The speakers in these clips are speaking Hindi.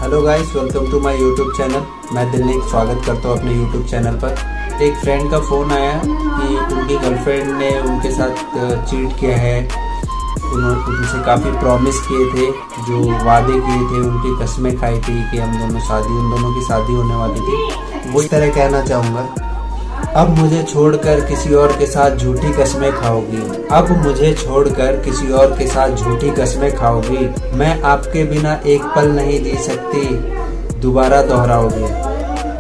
Hello guys, welcome to my YouTube channel. मैं दिल्ली स्वागत करता हूँ अपने यूट्यूब चैनल पर। एक फ्रेंड का फ़ोन आया कि उनकी गर्लफ्रेंड ने उनके साथ चीट किया है। उन्होंने उनसे काफ़ी प्रॉमिस किए थे, जो वादे किए थे, उनकी कस्में खाई थी कि हम दोनों उन दोनों की शादी होने वाली थी। वो इस तरह कहना चाहूँगा, अब मुझे छोड़कर किसी और के साथ झूठी कस्में खाओगी। अब मुझे छोड़कर किसी और के साथ झूठी कस्में खाओगी। मैं आपके बिना एक पल नहीं जी सकती, दोबारा दोहराओगी।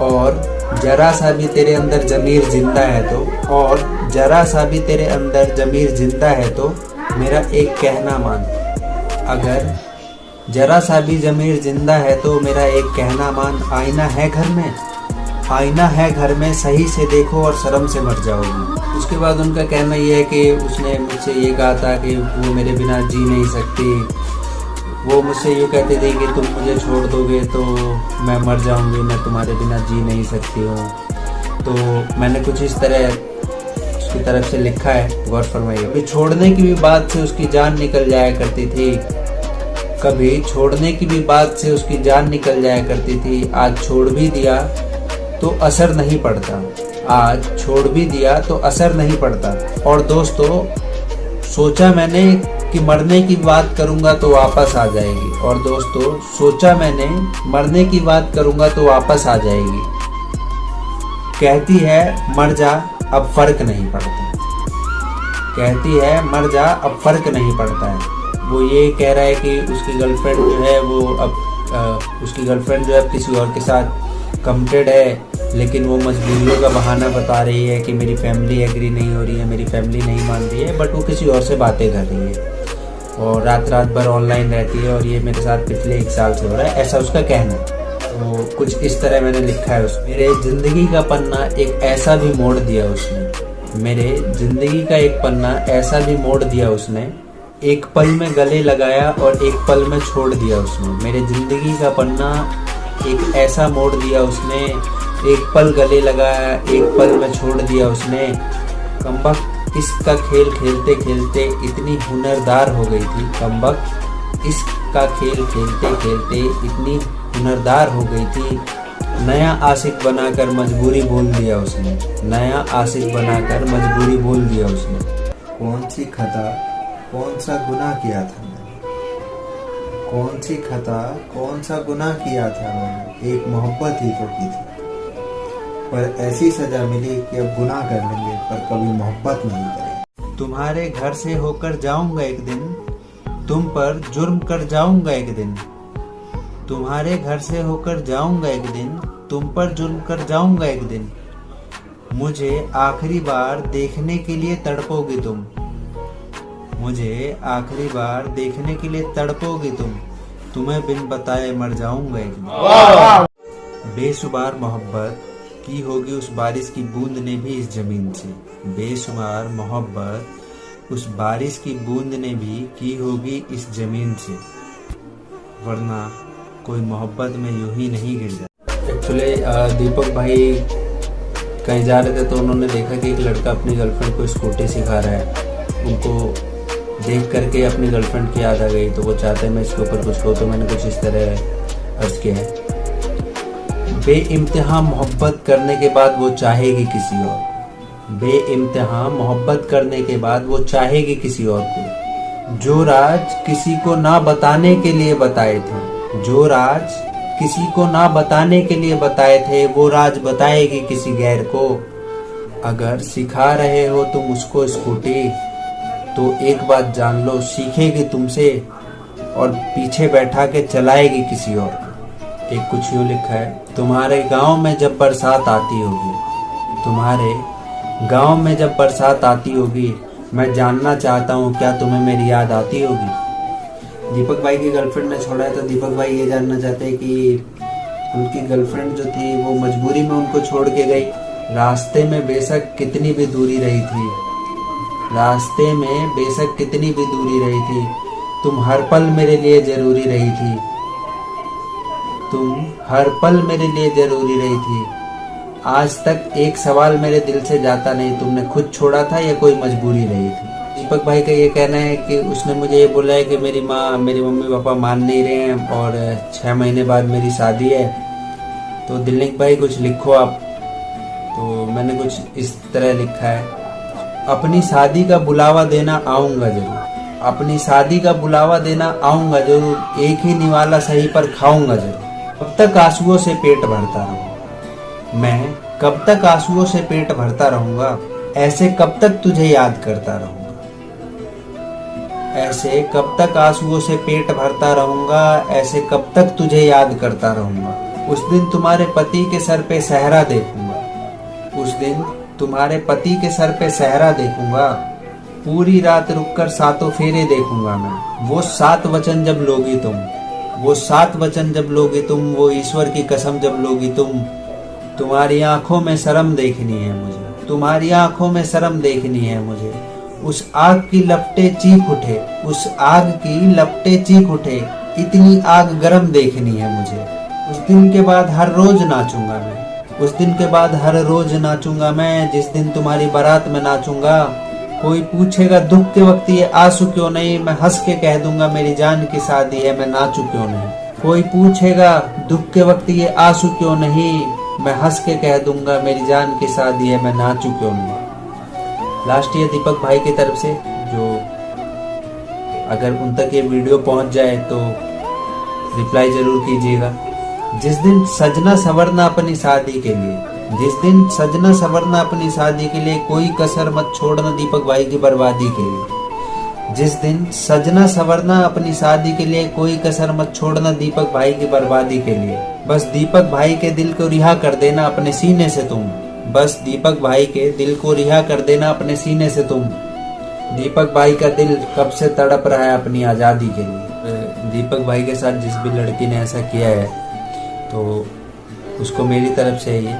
और जरा सा भी तेरे अंदर ज़मीर जिंदा है तो, और जरा सा भी तेरे अंदर ज़मीर जिंदा है तो मेरा एक कहना मान। अगर जरा सा भी ज़मीर जिंदा है तो मेरा एक कहना मान। आईना है घर में, आईना है घर में, सही से देखो और शर्म से मर जाओगी। उसके बाद उनका कहना यह है कि उसने मुझसे ये कहा था कि वो मेरे बिना जी नहीं सकती। वो मुझसे यूँ कहते थे कि तुम मुझे छोड़ दोगे तो मैं मर जाऊंगी, मैं तुम्हारे बिना जी नहीं सकती हूँ। तो मैंने कुछ इस तरह उसकी तरफ से लिखा है, गौर फरमाइए। कभी छोड़ने की भी बात से उसकी जान निकल जाया करती थी, कभी छोड़ने की भी बात से उसकी जान निकल जाया करती थी। आज छोड़ भी दिया तो असर नहीं पड़ता, आज छोड़ भी दिया तो असर नहीं पड़ता। और दोस्तों, सोचा मैंने कि मरने की बात करूंगा तो वापस आ जाएगी। और दोस्तों, सोचा मैंने मरने की बात करूंगा तो वापस आ जाएगी। कहती है मर जा, अब फर्क नहीं पड़ता। कहती है मर जा, अब फर्क नहीं पड़ता है। वो ये कह रहा है कि उसकी गर्लफ्रेंड जो है वो अब किसी और के साथ कमिटेड है, लेकिन वो मजबूरियों का बहाना बता रही है कि मेरी फैमिली एग्री नहीं हो रही है, मेरी फैमिली नहीं मान रही है। बट वो किसी और से बातें कर रही है और रात भर ऑनलाइन रहती है, और ये मेरे साथ पिछले 1 साल से हो रहा है, ऐसा उसका कहना है। तो कुछ इस तरह मैंने लिखा है उसमें। मेरे जिंदगी का पन्ना एक ऐसा भी मोड़ दिया उसने, मेरे जिंदगी का एक पन्ना ऐसा भी मोड़ दिया उसने। एक पल में गले लगाया और एक पल में छोड़ दिया उसने। मेरे जिंदगी का पन्ना एक ऐसा मोड़ दिया उसने, एक पल गले लगाया, एक पल में छोड़ दिया उसने। कमबख्त इसका खेल खेलते खेलते इतनी हुनरदार हो गई थी। कमबख्त इसका खेल खेलते खेलते इतनी हुनरदार हो गई थी। नया आशिक बनाकर मजबूरी बोल दिया उसने, नया आशिक बनाकर मजबूरी बोल दिया उसने। कौन सी खता, कौन सा गुनाह किया था मैंने, कौन सी खता, कौन सा गुनाह किया था मैंने। एक मोहब्बत ही तो की थी, पर ऐसी सजा मिली कि अब गुनाह कर लेंगे पर कभी मोहब्बत नहीं करेंगे। तुम्हारे घर से होकर जाऊंगा एक दिन, तुम पर जुर्म कर जाऊंगा एक दिन। तुम्हारे घर से होकर जाऊंगा एक दिन, तुम पर जुर्म कर जाऊंगा एक दिन। मुझे आखिरी बार देखने के लिए तड़पोगी तुम, मुझे आखिरी बार देखने के लिए तड़पोगी तुम। तुम्हें बिन बताए मर जाऊंगा एक दिन। बेशुमार मोहब्बत की होगी उस बारिश की बूंद ने भी इस जमीन से। बेशुमार मोहब्बत उस बारिश की बूंद ने भी की होगी इस जमीन से, वरना कोई मोहब्बत में यूं ही नहीं गिर जाता। एक्चुअली दीपक भाई कहीं जा रहे थे तो उन्होंने देखा कि एक लड़का अपनी गर्लफ्रेंड को स्कूटी सिखा रहा है। उनको देख करके अपनी गर्लफ्रेंड की याद आ गई, तो वो चाहते हैं मैं इसके ऊपर कुछ हो, तो मैंने कुछ इस तरह अर्ज किया है। बेइम्तिहा मोहब्बत करने के बाद वो चाहेगी किसी और, बेइम्तिहा मोहब्बत करने के बाद वो चाहेगी किसी और को। जो राज किसी को ना बताने के लिए बताए थे, जो राज किसी को ना बताने के लिए बताए थे, वो राज बताएगी किसी गैर को। अगर सिखा रहे हो तुम उसको स्कूटी, तो एक बात जान लो, सीखेगी तुमसे और पीछे बैठा के चलाएगी किसी और। एक कुछ यूँ लिखा है, तुम्हारे गांव में जब बरसात आती होगी, तुम्हारे गांव में जब बरसात आती होगी, मैं जानना चाहता हूँ क्या तुम्हें मेरी याद आती होगी। दीपक भाई की गर्लफ्रेंड ने छोड़ा है, तो दीपक भाई ये जानना चाहते हैं कि उनकी गर्लफ्रेंड जो थी वो मजबूरी में उनको छोड़ के गई। रास्ते में बेशक कितनी भी दूरी रही थी, रास्ते में बेशक कितनी भी दूरी रही थी, तुम हर पल मेरे लिए जरूरी रही थी, तुम हर पल मेरे लिए जरूरी रही थी। आज तक एक सवाल मेरे दिल से जाता नहीं, तुमने खुद छोड़ा था या कोई मजबूरी रही थी। दीपक भाई का ये कहना है कि उसने मुझे ये बोला है कि मेरी मम्मी पापा मान नहीं रहे हैं और 6 महीने बाद मेरी शादी है, तो दिलनिक भाई कुछ लिखो आप। तो मैंने कुछ इस तरह लिखा है, अपनी शादी का बुलावा देना आऊँगा जरूर, अपनी शादी का बुलावा देना आऊँगा जरूर, एक ही निवाला सही पर खाऊंगा जरूर। कब तक आंसुओं से पेट भरता रहूँगा मैं, कब तक आंसुओं से पेट भरता रहूँगा, ऐसे कब तक तुझे याद करता रहूँगा, ऐसे कब तक आंसुओं से पेट भरता रहूँगा, ऐसे कब तक तुझे याद करता रहूँगा। उस दिन तुम्हारे पति के सर पे सहरा देखूंगा, उस दिन तुम्हारे पति के सर पे सहरा देखूंगा, पूरी रात रुककर 7 फेरे देखूंगा मैं। वो 7 वचन जब लोगी तुम, वो 7 वचन जब लोगी तुम, वो ईश्वर की कसम जब लोगी तुम, तुम्हारी आंखों में शर्म देखनी है मुझे, तुम्हारी आंखों में शर्म देखनी है मुझे। उस आग की लपटे चीख उठे, उस आग की लपटे चीख उठे, इतनी आग गर्म देखनी है मुझे। उस दिन के बाद हर रोज नाचूंगा मैं, उस दिन के बाद हर रोज नाचूंगा मैं, जिस दिन तुम्हारी बारात में नाचूंगा। कोई पूछेगा दुख के वक्त ये आंसू क्यों नहीं, मैं हंस के कह दूंगा मेरी जान की शादी है, मैं नाचू क्यों नहीं। कोई पूछेगा दुख के वक्त ये आंसू क्यों नहीं, मैं हंस के कह दूंगा मेरी जान की शादी है, मैं नाचू क्यों नहीं। लास्ट ये दीपक भाई की तरफ से, जो अगर उन तक ये वीडियो पहुंच जाए तो रिप्लाई जरूर कीजिएगा। जिस दिन सजना संवरना अपनी शादी के लिए, जिस दिन सजना संवरना अपनी शादी के लिए, कोई कसर मत छोड़ना दीपक भाई की बर्बादी के लिए। जिस दिन सजना संवरना अपनी शादी के लिए, कोई कसर मत छोड़ना दीपक भाई की बर्बादी के लिए। बस दीपक भाई के दिल को रिहा कर देना अपने सीने से तुम, बस दीपक भाई के दिल को रिहा कर देना अपने सीने से तुम। दीपक भाई का दिल कब से तड़प रहा है अपनी आज़ादी के लिए। दीपक भाई के साथ जिस भी लड़की ने ऐसा किया है तो उसको मेरी तरफ से ये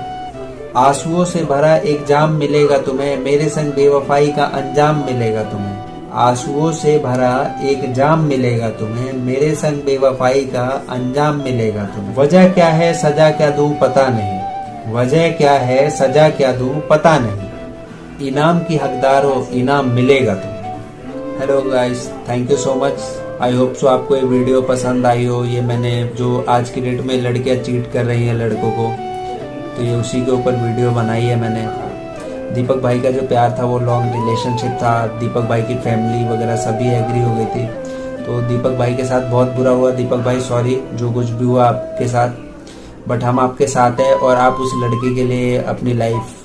आंसुओं से भरा एक जाम मिलेगा तुम्हें, मेरे संग बेवफाई का अंजाम मिलेगा तुम्हें। आंसुओं से भरा एक जाम मिलेगा तुम्हें, मेरे संग बेवफाई का अंजाम मिलेगा तुम्हें। वजह क्या है सजा क्या दूं पता नहीं, वजह क्या है सजा क्या दूं पता नहीं, इनाम की हकदार हो इनाम मिलेगा तुम्हें। Hello guys, thank you so much. I hope so आपको ये वीडियो पसंद आई हो। ये मैंने जो आज की डेट में लड़कियां चीट कर रही हैं लड़कों को, तो ये उसी के ऊपर वीडियो बनाई है मैंने। दीपक भाई का जो प्यार था वो लॉन्ग रिलेशनशिप था, दीपक भाई की फैमिली वगैरह सभी एग्री हो गई थी, तो दीपक भाई के साथ बहुत बुरा हुआ। दीपक भाई सॉरी जो कुछ भी हुआ आपके साथ, बट हम आपके साथ हैं और आप उस लड़की के लिए अपनी लाइफ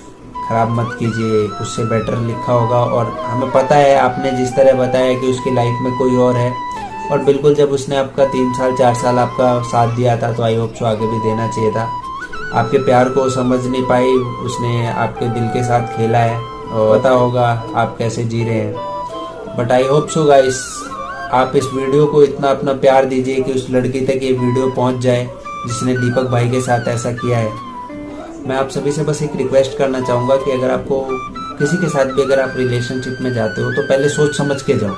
खराब मत कीजिए, उससे बेटर लिखा होगा। और हमें पता है आपने जिस तरह बताया कि उसकी लाइफ में कोई और है, और बिल्कुल जब उसने आपका 3 साल 4 साल आपका साथ दिया था तो आई होप सो आगे भी देना चाहिए था। आपके प्यार को समझ नहीं पाई, उसने आपके दिल के साथ खेला है और पता होगा आप कैसे जी रहे हैं। But I hope so guys आप इस वीडियो को इतना अपना प्यार दीजिए कि उस लड़की तक ये वीडियो पहुंच जाए जिसने दीपक भाई के साथ ऐसा किया है। मैं आप सभी से बस एक रिक्वेस्ट करना चाहूँगा कि अगर आपको किसी के साथ भी अगर आप रिलेशनशिप में जाते हो तो पहले सोच समझ के जाओ,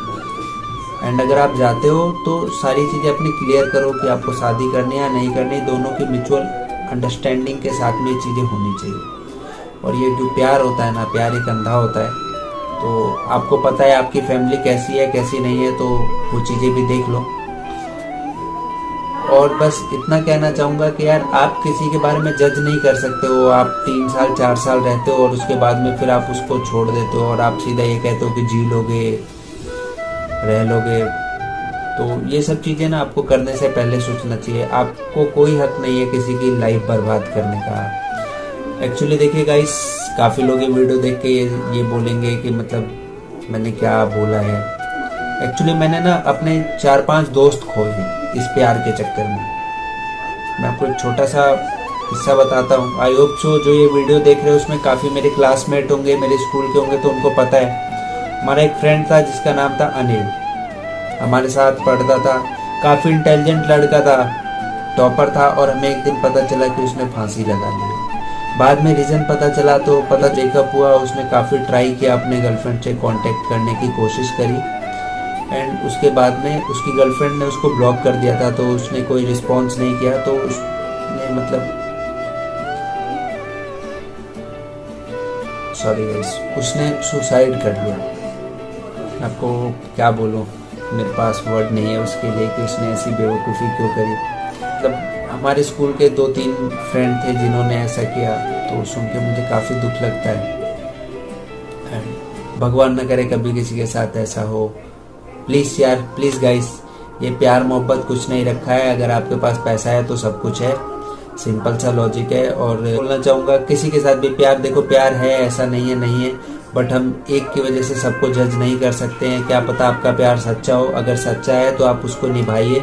एंड अगर आप जाते हो तो सारी चीज़ें अपनी क्लियर करो कि आपको शादी करनी है या नहीं करनी, दोनों की म्यूचुअल अंडरस्टैंडिंग के साथ में ये चीज़ें होनी चाहिए। और ये जो प्यार होता है ना, प्यार एक अंधा होता है, तो आपको पता है आपकी फैमिली कैसी है कैसी नहीं है, तो वो चीज़ें भी देख लो। और बस इतना कहना चाहूँगा कि यार आप किसी के बारे में जज नहीं कर सकते हो। आप 3 साल 4 साल रहते हो और उसके बाद में फिर आप उसको छोड़ देते हो और आप सीधा ये कहते हो कि जी लोगे रह लोगे, तो ये सब चीज़ें ना आपको करने से पहले सोचना चाहिए। आपको कोई हक नहीं है किसी की लाइफ बर्बाद करने का। एक्चुअली देखिए गाइस, काफ़ी लोग ये वीडियो देख के ये बोलेंगे कि मतलब मैंने क्या बोला है। एक्चुअली मैंने ना अपने 4-5 दोस्त खोए हैं इस प्यार के चक्कर में। मैं आपको एक छोटा सा किस्सा बताता हूँ। आई होप सो जो ये वीडियो देख रहे हो उसमें काफ़ी मेरे क्लासमेट होंगे, मेरे स्कूल के होंगे, तो उनको पता है। हमारा एक फ्रेंड था जिसका नाम था अनिल, हमारे साथ पढ़ता था, काफ़ी इंटेलिजेंट लड़का था, टॉपर था, और हमें एक दिन पता चला कि उसने फांसी लगा ली। बाद में रीज़न पता चला तो पता ब्रेकअप हुआ। उसने काफ़ी ट्राई किया अपने गर्लफ्रेंड से कांटेक्ट करने की कोशिश करी, एंड उसके बाद में उसकी गर्लफ्रेंड ने उसको ब्लॉक कर दिया था, तो उसने कोई रिस्पॉन्स नहीं किया, तो उसने मतलब उसने सुसाइड कर लिया। आपको क्या बोलूँ, मेरे पास वर्ड नहीं है उसके लिए कि उसने ऐसी बेवकूफ़ी क्यों करी। मतलब हमारे स्कूल के 2-3 फ्रेंड थे जिन्होंने ऐसा किया, तो सुन के मुझे काफ़ी दुख लगता है। भगवान न करे कभी किसी के साथ ऐसा हो। प्लीज़ यार, प्लीज़ गाइस, ये प्यार मोहब्बत कुछ नहीं रखा है। अगर आपके पास पैसा है तो सब कुछ है, सिंपल सा लॉजिक है। और बोलना चाहूँगा किसी के साथ भी प्यार, देखो प्यार है, ऐसा नहीं है, बट हम एक की वजह से सबको जज नहीं कर सकते हैं। क्या पता आपका प्यार सच्चा हो, अगर सच्चा है तो आप उसको निभाइए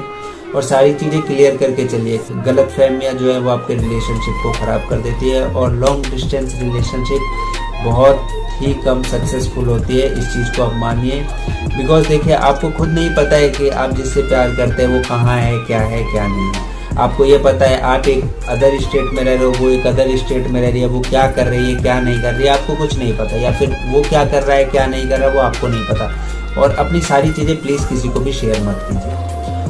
और सारी चीज़ें क्लियर करके चलिए। गलत फहमियाँ जो है वो आपके रिलेशनशिप को ख़राब कर देती है, और लॉन्ग डिस्टेंस रिलेशनशिप बहुत ही कम सक्सेसफुल होती है। इस चीज़ को आप मानिए, बिकॉज देखिए आपको खुद नहीं पता है कि आप जिससे प्यार करते हैं वो कहाँ है, क्या नहीं है। आपको ये पता है आप एक अदर स्टेट में रह रहे हो, वो एक अदर स्टेट में रह रही है, वो क्या कर रही है क्या नहीं कर रही है आपको कुछ नहीं पता, या फिर वो क्या कर रहा है क्या नहीं कर रहा है वो आपको नहीं पता। और अपनी सारी चीज़ें प्लीज़ किसी को भी शेयर मत कीजिए।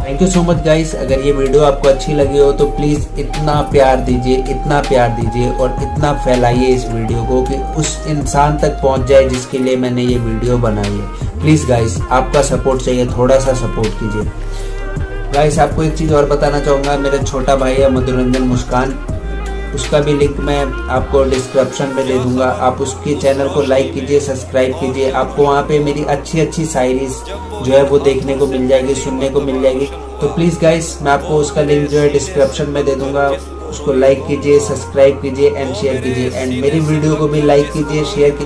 Thank you so much guys. अगर ये वीडियो आपको अच्छी लगी हो तो प्लीज़ इतना प्यार दीजिए और इतना फैलाइए इस वीडियो को कि उस इंसान तक पहुंच जाए जिसके लिए मैंने ये वीडियो बनाई है। प्लीज़ गाइस, आपका सपोर्ट चाहिए, थोड़ा सा सपोर्ट कीजिए। गाइस आपको एक चीज़ और बताना चाहूँगा, मेरा छोटा भाई है मधुरंजन मुस्कान, उसका भी लिंक मैं आपको डिस्क्रिप्शन में दे दूंगा। आप उसके चैनल को लाइक कीजिए, सब्सक्राइब कीजिए। आपको वहाँ पे मेरी अच्छी शायरीज जो है वो देखने को मिल जाएगी, सुनने को मिल जाएगी। तो प्लीज़ गाइस, मैं आपको उसका लिंक जो है डिस्क्रिप्शन में दे दूंगा। उसको लाइक कीजिए, सब्सक्राइब कीजिए एंड शेयर कीजिए, एंड मेरी वीडियो को भी लाइक कीजिए, शेयर कीजिए।